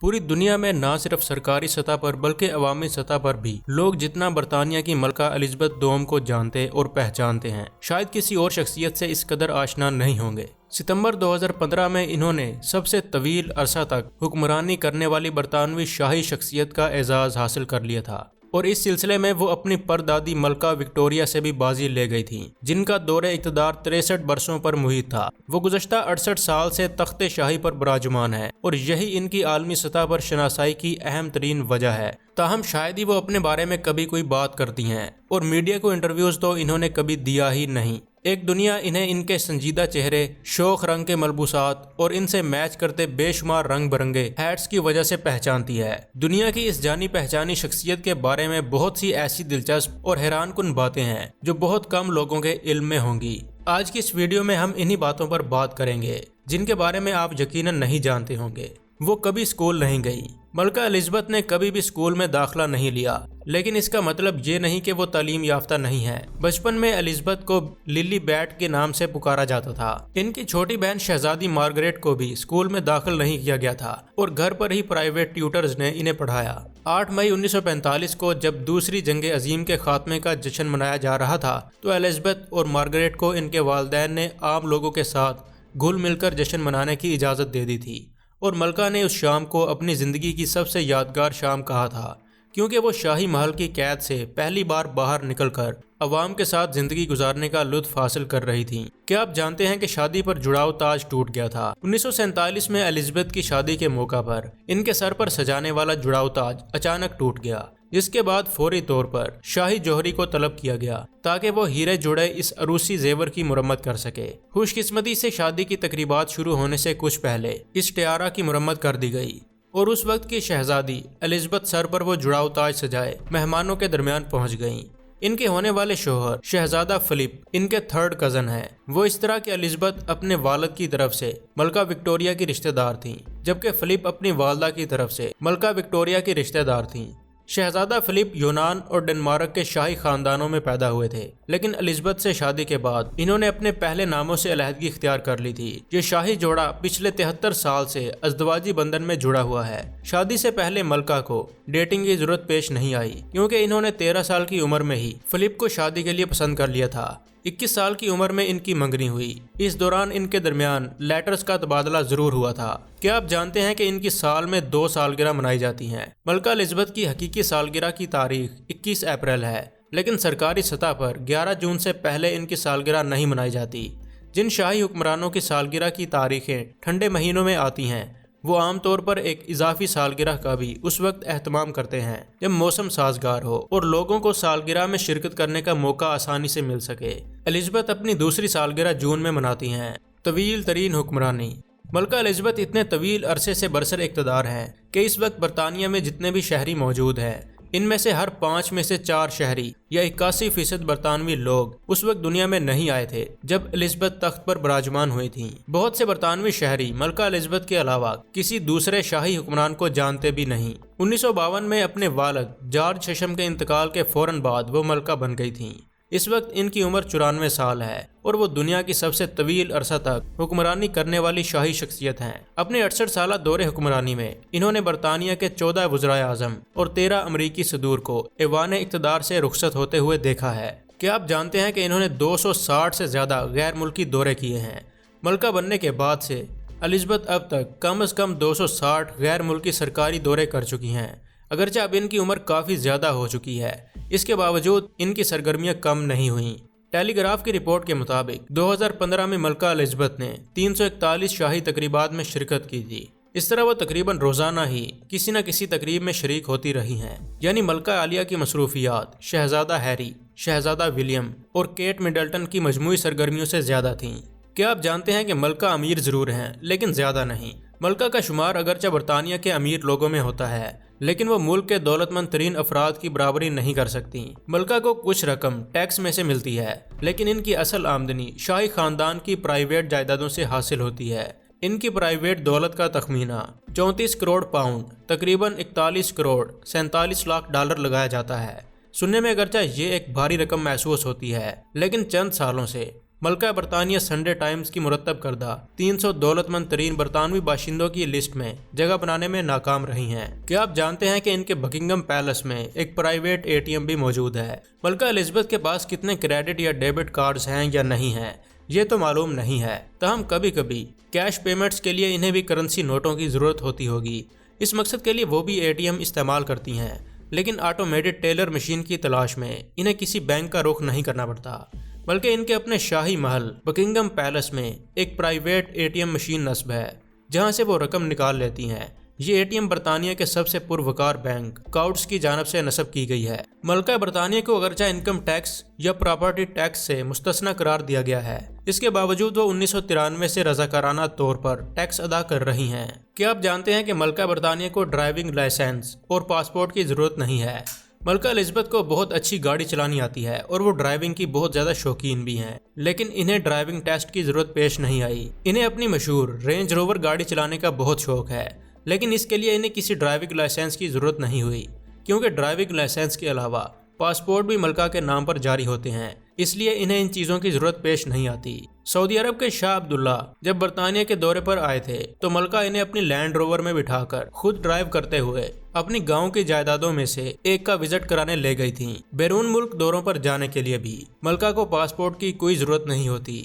پوری دنیا میں نہ صرف سرکاری سطح پر بلکہ عوامی سطح پر بھی لوگ جتنا برطانیہ کی ملکہ الزبتھ دوم کو جانتے اور پہچانتے ہیں، شاید کسی اور شخصیت سے اس قدر آشنا نہیں ہوں گے۔ ستمبر 2015 میں انہوں نے سب سے طویل عرصہ تک حکمرانی کرنے والی برطانوی شاہی شخصیت کا اعزاز حاصل کر لیا تھا، اور اس سلسلے میں وہ اپنی پردادی ملکہ وکٹوریہ سے بھی بازی لے گئی تھیں، جن کا دور اقتدار 63 برسوں پر محیط تھا۔ وہ گزشتہ 68 سال سے تخت شاہی پر براجمان ہے، اور یہی ان کی عالمی سطح پر شناسائی کی اہم ترین وجہ ہے۔ تاہم شاید ہی وہ اپنے بارے میں کبھی کوئی بات کرتی ہیں، اور میڈیا کو انٹرویوز تو انہوں نے کبھی دیا ہی نہیں۔ ایک دنیا انہیں ان کے سنجیدہ چہرے، شوخ رنگ کے ملبوسات اور ان سے میچ کرتے بے شمار رنگ برنگے ہیٹس کی وجہ سے پہچانتی ہے۔ دنیا کی اس جانی پہچانی شخصیت کے بارے میں بہت سی ایسی دلچسپ اور حیران کن باتیں ہیں جو بہت کم لوگوں کے علم میں ہوں گی۔ آج کی اس ویڈیو میں ہم انہی باتوں پر بات کریں گے جن کے بارے میں آپ یقیناً نہیں جانتے ہوں گے۔ وہ کبھی اسکول نہیں گئی۔ ملکہ الزبتھ نے کبھی بھی اسکول میں داخلہ نہیں لیا، لیکن اس کا مطلب یہ نہیں کہ وہ تعلیم یافتہ نہیں ہے۔ بچپن میں الزبتھ کو للی بیٹ کے نام سے پکارا جاتا تھا۔ ان کی چھوٹی بہن شہزادی مارگریٹ کو بھی اسکول میں داخل نہیں کیا گیا تھا، اور گھر پر ہی پرائیویٹ ٹیوٹرز نے انہیں پڑھایا۔ 8 مئی 1945 کو جب دوسری جنگ عظیم کے خاتمے کا جشن منایا جا رہا تھا تو الزبتھ اور مارگریٹ کو ان کے والدین نے عام لوگوں کے ساتھ گھل مل کر جشن منانے کی اجازت دے دی تھی، اور ملکہ نے اس شام کو اپنی زندگی کی سب سے یادگار شام کہا تھا، کیونکہ وہ شاہی محل کی قید سے پہلی بار باہر نکل کر عوام کے ساتھ زندگی گزارنے کا لطف حاصل کر رہی تھیں۔ کیا آپ جانتے ہیں کہ شادی پر جڑاؤ تاج ٹوٹ گیا تھا؟ 1947 میں الزبتھ کی شادی کے موقع پر ان کے سر پر سجانے والا جڑاؤ تاج اچانک ٹوٹ گیا، جس کے بعد فوری طور پر شاہی جوہری کو طلب کیا گیا تاکہ وہ ہیرے جڑے اس عروسی زیور کی مرمت کر سکے۔ خوش قسمتی سے شادی کی تقریبات شروع ہونے سے کچھ پہلے اس ٹیارا کی مرمت کر دی گئی، اور اس وقت کی شہزادی الزبتھ سر پر وہ جڑاؤ تاج سجائے مہمانوں کے درمیان پہنچ گئیں۔ ان کے ہونے والے شوہر شہزادہ فلپ ان کے 3rd کزن ہیں۔ وہ اس طرح کہ الزبتھ اپنے والد کی طرف سے ملکہ وکٹوریہ کی رشتہ دار تھیں، جبکہ فلپ اپنی والدہ کی طرف سے ملکہ وکٹوریہ کی رشتہ دار تھیں۔ شہزادہ فلپ یونان اور ڈنمارک کے شاہی خاندانوں میں پیدا ہوئے تھے، لیکن الزبتھ سے شادی کے بعد انہوں نے اپنے پہلے ناموں سے علیحدگی اختیار کر لی تھی۔ یہ شاہی جوڑا پچھلے 73 سال سے ازدواجی بندھن میں جڑا ہوا ہے۔ شادی سے پہلے ملکہ کو ڈیٹنگ کی ضرورت پیش نہیں آئی، کیونکہ انہوں نے 13 سال کی عمر میں ہی فلپ کو شادی کے لیے پسند کر لیا تھا۔ 21 سال کی عمر میں ان کی منگنی ہوئی۔ اس دوران ان کے درمیان لیٹرز کا تبادلہ ضرور ہوا تھا۔ کیا آپ جانتے ہیں کہ ان کی سال میں 2 سالگرہ منائی جاتی ہیں؟ ملکہ الزبتھ کی حقیقی سالگرہ کی تاریخ 21 اپریل ہے، لیکن سرکاری سطح پر 11 جون سے پہلے ان کی سالگرہ نہیں منائی جاتی۔ جن شاہی حکمرانوں کی سالگرہ کی تاریخیں ٹھنڈے مہینوں میں آتی ہیں، وہ عام طور پر ایک اضافی سالگرہ کا بھی اس وقت اہتمام کرتے ہیں جب موسم سازگار ہو اور لوگوں کو سالگرہ میں شرکت کرنے کا موقع آسانی سے مل سکے۔ الزبتھ اپنی دوسری سالگرہ جون میں مناتی ہیں۔ طویل ترین حکمرانی۔ ملکہ الزبتھ اتنے طویل عرصے سے برسر اقتدار ہیں کہ اس وقت برطانیہ میں جتنے بھی شہری موجود ہیں، ان میں سے ہر 5 میں سے 4 شہری یا 81% برطانوی لوگ اس وقت دنیا میں نہیں آئے تھے جب الزبتھ تخت پر براجمان ہوئی تھیں۔ بہت سے برطانوی شہری ملکہ الزبتھ کے علاوہ کسی دوسرے شاہی حکمران کو جانتے بھی نہیں۔ 1952 میں اپنے والد جارج ششم کے انتقال کے فوراً بعد وہ ملکہ بن گئی تھیں۔ اس وقت ان کی عمر 94 سال ہے، اور وہ دنیا کی سب سے طویل عرصہ تک حکمرانی کرنے والی شاہی شخصیت ہیں۔ اپنے 68 سالہ دور حکمرانی میں انہوں نے برطانیہ کے 14 وزرائے اعظم اور 13 امریکی صدور کو ایوان اقتدار سے رخصت ہوتے ہوئے دیکھا ہے۔ کیا آپ جانتے ہیں کہ انہوں نے 260 سے زیادہ غیر ملکی دورے کیے ہیں؟ ملکہ بننے کے بعد سے الزبتھ اب تک کم از کم 260 غیر ملکی سرکاری دورے کر چکی ہیں۔ اگرچہ اب ان کی عمر کافی زیادہ ہو چکی ہے، اس کے باوجود ان کی سرگرمیاں کم نہیں ہوئیں۔ ٹیلی گراف کی رپورٹ کے مطابق 2015 میں ملکہ الزبتھ نے 341 شاہی تقریبات میں شرکت کی تھی۔ اس طرح وہ تقریباً روزانہ ہی کسی نہ کسی تقریب میں شریک ہوتی رہی ہیں، یعنی ملکہ عالیہ کی مصروفیات شہزادہ ہیری، شہزادہ ولیم اور کیٹ مڈلٹن کی مجموعی سرگرمیوں سے زیادہ تھیں۔ کیا آپ جانتے ہیں کہ ملکہ امیر ضرور ہیں لیکن زیادہ نہیں؟ ملکہ کا شمار اگرچہ برطانیہ کے امیر لوگوں میں ہوتا ہے، لیکن وہ ملک کے دولت مند ترین افراد کی برابری نہیں کر سکتی۔ ملکہ کو کچھ رقم ٹیکس میں سے ملتی ہے، لیکن ان کی اصل آمدنی شاہی خاندان کی پرائیویٹ جائیدادوں سے حاصل ہوتی ہے۔ ان کی پرائیویٹ دولت کا تخمینہ 34 کروڑ پاؤنڈ تقریباً 41 کروڑ 47 لاکھ ڈالر لگایا جاتا ہے۔ سننے میں اگرچہ یہ ایک بھاری رقم محسوس ہوتی ہے، لیکن چند سالوں سے ملکہ برطانیہ سنڈے ٹائمز کی مرتب کردہ 300 دولت مند ترین برطانوی باشندوں کی لسٹ میں جگہ بنانے میں ناکام رہی ہیں۔ کیا آپ جانتے ہیں کہ ان کے بکنگم پیلس میں ایک پرائیویٹ ATM بھی موجود ہے؟ ملکہ الزبتھ کے پاس کتنے کریڈٹ یا ڈیبٹ کارڈز ہیں یا نہیں ہیں یہ تو معلوم نہیں ہے، تاہم کبھی کبھی کیش پیمنٹس کے لیے انہیں بھی کرنسی نوٹوں کی ضرورت ہوتی ہوگی۔ اس مقصد کے لیے وہ بھی ATM استعمال کرتی ہیں، لیکن آٹومیٹڈ ٹیلر مشین کی تلاش میں انہیں کسی بینک کا رخ نہیں کرنا پڑتا، بلکہ ان کے اپنے شاہی محل بکنگم پیلس میں ایک پرائیویٹ ATM مشین نصب ہے جہاں سے وہ رقم نکال لیتی ہیں۔ یہ ATM برطانیہ کے سب سے پروقار بینک کاؤٹس کی جانب سے نصب کی گئی ہے۔ ملکہ برطانیہ کو اگرچہ انکم ٹیکس یا پراپرٹی ٹیکس سے مستثنی قرار دیا گیا ہے، اس کے باوجود وہ 1993 سے رضاکارانہ طور پر ٹیکس ادا کر رہی ہیں۔ کیا آپ جانتے ہیں کہ ملکہ برطانیہ کو ڈرائیونگ لائسنس اور پاسپورٹ کی ضرورت نہیں ہے؟ ملکہ الزبتھ کو بہت اچھی گاڑی چلانی آتی ہے اور وہ ڈرائیونگ کی بہت زیادہ شوقین بھی ہیں، لیکن انہیں ڈرائیونگ ٹیسٹ کی ضرورت پیش نہیں آئی۔ انہیں اپنی مشہور رینج روور گاڑی چلانے کا بہت شوق ہے، لیکن اس کے لیے انہیں کسی ڈرائیونگ لائسنس کی ضرورت نہیں ہوئی، کیونکہ ڈرائیونگ لائسنس کے علاوہ پاسپورٹ بھی ملکہ کے نام پر جاری ہوتے ہیں، اس لیے انہیں ان چیزوں کی ضرورت پیش نہیں آتی۔ سعودی عرب کے شاہ عبداللہ جب برطانیہ کے دورے پر آئے تھے تو ملکہ انہیں اپنی لینڈ روور میں بٹھا کر خود ڈرائیو کرتے ہوئے اپنی گاؤں کی جائیدادوں میں سے ایک کا وزٹ کرانے لے گئی تھیں۔ بیرون ملک دوروں پر جانے کے لیے بھی ملکہ کو پاسپورٹ کی کوئی ضرورت نہیں ہوتی۔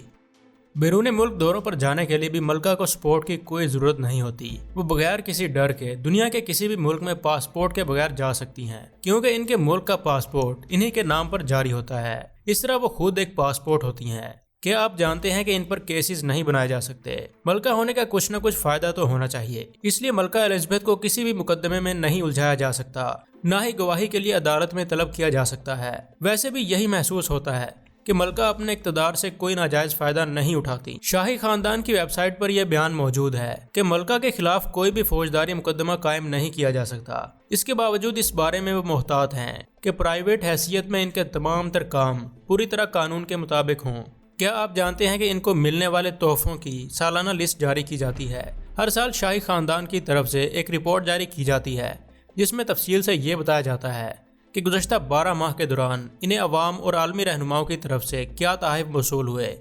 بیرون ملک دوروں پر جانے کے لیے بھی ملکہ کو سپورٹ کی کوئی ضرورت نہیں ہوتی۔ وہ بغیر کسی ڈر کے دنیا کے کسی بھی ملک میں پاسپورٹ کے بغیر جا سکتی ہیں، کیونکہ ان کے ملک کا پاسپورٹ انہی کے نام پر جاری ہوتا ہے۔ اس طرح وہ خود ایک پاسپورٹ ہوتی ہیں۔ کیا آپ جانتے ہیں کہ ان پر کیسز نہیں بنائے جا سکتے؟ ملکہ ہونے کا کچھ نہ کچھ فائدہ تو ہونا چاہیے، اس لیے ملکہ الزبتھ کو کسی بھی مقدمے میں نہیں الجھایا جا سکتا، نہ ہی گواہی کے لیے عدالت میں طلب کیا جا سکتا ہے۔ ویسے بھی یہی محسوس ہوتا ہے کہ ملکہ اپنے اقتدار سے کوئی ناجائز فائدہ نہیں اٹھاتی۔ شاہی خاندان کی ویب سائٹ پر یہ بیان موجود ہے کہ ملکہ کے خلاف کوئی بھی فوجداری مقدمہ قائم نہیں کیا جا سکتا۔ اس کے باوجود اس بارے میں وہ محتاط ہیں کہ پرائیویٹ حیثیت میں ان کے تمام تر کام پوری طرح قانون کے مطابق ہوں۔ کیا آپ جانتے ہیں کہ ان کو ملنے والے تحفوں کی سالانہ لسٹ جاری کی جاتی ہے؟ ہر سال شاہی خاندان کی طرف سے ایک رپورٹ جاری کی جاتی ہے جس میں تفصیل سے یہ بتایا جاتا ہے کہ گزشتہ 12 ماہ کے دوران انہیں عوام اور عالمی رہنماؤں کی طرف سے کیا تحائف موصول ہوئے۔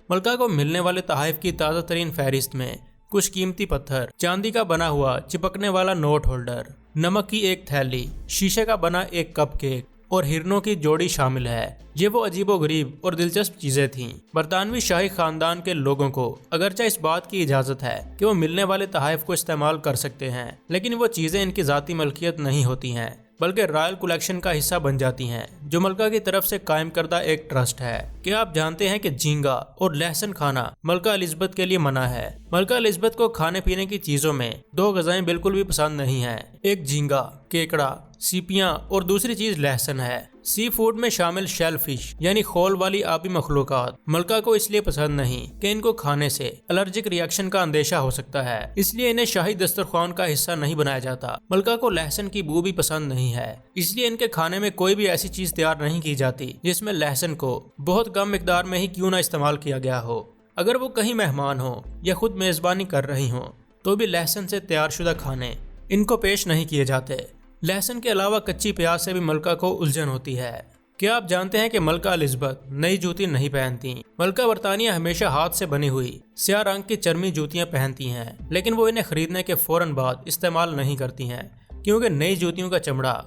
ملکہ کو ملنے والے تحائف کی تازہ ترین فہرست میں کچھ قیمتی پتھر، چاندی کا بنا ہوا چپکنے والا نوٹ ہولڈر، نمک کی ایک تھیلی، شیشے کا بنا ایک کپ کیک اور ہرنوں کی جوڑی شامل ہے۔ یہ وہ عجیب و غریب اور دلچسپ چیزیں تھیں۔ برطانوی شاہی خاندان کے لوگوں کو اگرچہ اس بات کی اجازت ہے کہ وہ ملنے والے تحائف کو استعمال کر سکتے ہیں، لیکن وہ چیزیں ان کی ذاتی ملکیت نہیں ہوتی ہیں، بلکہ رائل کلیکشن کا حصہ بن جاتی ہیں، جو ملکہ کی طرف سے قائم کردہ ایک ٹرسٹ ہے۔ کیا آپ جانتے ہیں کہ جھینگا اور لہسن کھانا ملکہ الزبتھ کے لیے منع ہے؟ ملکہ الزبتھ کو کھانے پینے کی چیزوں میں 2 غذائیں بالکل بھی پسند نہیں ہیں، ایک جھینگا، کیکڑا، سیپیاں اور دوسری چیز لہسن ہے۔ سی فوڈ میں شامل شیل فش یعنی خول والی آبی مخلوقات ملکہ کو اس لیے پسند نہیں کہ ان کو کھانے سے الرجک ری ایکشن کا اندیشہ ہو سکتا ہے، اس لیے انہیں شاہی دسترخوان کا حصہ نہیں بنایا جاتا۔ ملکہ کو لہسن کی بو بھی پسند نہیں ہے، اس لیے ان کے کھانے میں کوئی بھی ایسی چیز تیار نہیں کی جاتی جس میں لہسن کو بہت کم مقدار میں ہی کیوں نہ استعمال کیا گیا ہو۔ اگر وہ کہیں مہمان ہو یا خود میزبانی کر رہی ہوں تو بھی لہسن سے تیار شدہ کھانے ان کو پیش نہیں کیے جاتے۔ لہسن کے علاوہ کچی پیاز سے بھی ملکہ کو الجھن ہوتی ہے۔ کیا آپ جانتے ہیں کہ ملکہ الزبتھ نئی جوتی نہیں پہنتی؟ ملکہ برطانیہ ہمیشہ ہاتھ سے بنی ہوئی سیاہ رنگ کی چرمی جوتیاں پہنتی ہیں، لیکن وہ انہیں خریدنے کے فوراً بعد استعمال نہیں کرتی ہیں، کیونکہ نئی جوتیوں کا چمڑا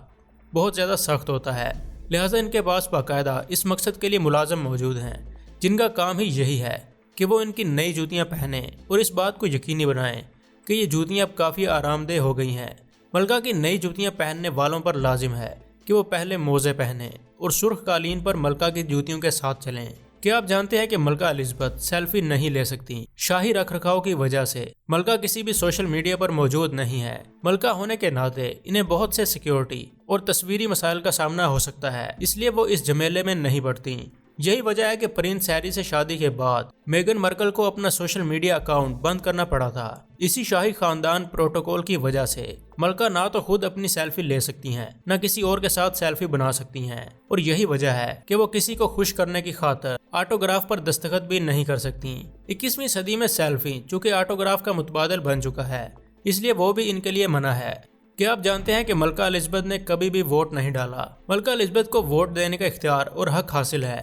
بہت زیادہ سخت ہوتا ہے، لہٰذا ان کے پاس باقاعدہ اس مقصد کے لیے ملازم موجود ہیں جن کا کام ہی یہی ہے کہ وہ ان کی نئی جوتیاں پہنیں اور اس بات کو یقینی بنائیں کہ یہ جوتیاں اب کافی آرام دہ ہو گئی ہیں۔ ملکہ کی نئی جوتیاں پہننے والوں پر لازم ہے کہ وہ پہلے موزے پہنیں اور سرخ قالین پر ملکہ کی جوتیوں کے ساتھ چلیں۔ کیا آپ جانتے ہیں کہ ملکہ الزبتھ سیلفی نہیں لے سکتی؟ شاہی رکھ رکھاؤ کی وجہ سے ملکہ کسی بھی سوشل میڈیا پر موجود نہیں ہے۔ ملکہ ہونے کے ناطے انہیں بہت سے سیکیورٹی اور تصویری مسائل کا سامنا ہو سکتا ہے، اس لیے وہ اس جھمیلے میں نہیں پڑتی۔ یہی وجہ ہے کہ پرنس ہیری سے شادی کے بعد میگن مرکل کو اپنا سوشل میڈیا اکاؤنٹ بند کرنا پڑا تھا۔ اسی شاہی خاندان پروٹوکول کی وجہ سے ملکہ نہ تو خود اپنی سیلفی لے سکتی ہیں، نہ کسی اور کے ساتھ سیلفی بنا سکتی ہیں، اور یہی وجہ ہے کہ وہ کسی کو خوش کرنے کی خاطر آٹوگراف پر دستخط بھی نہیں کر سکتی۔ 21ویں صدی میں سیلفی چونکہ آٹوگراف کا متبادل بن چکا ہے، اس لیے وہ بھی ان کے لیے منع ہے۔ کیا آپ جانتے ہیں کہ ملکہ الزبتھ نے کبھی بھی ووٹ نہیں ڈالا؟ ملکہ الزبتھ کو ووٹ دینے کا اختیار اور حق حاصل ہے،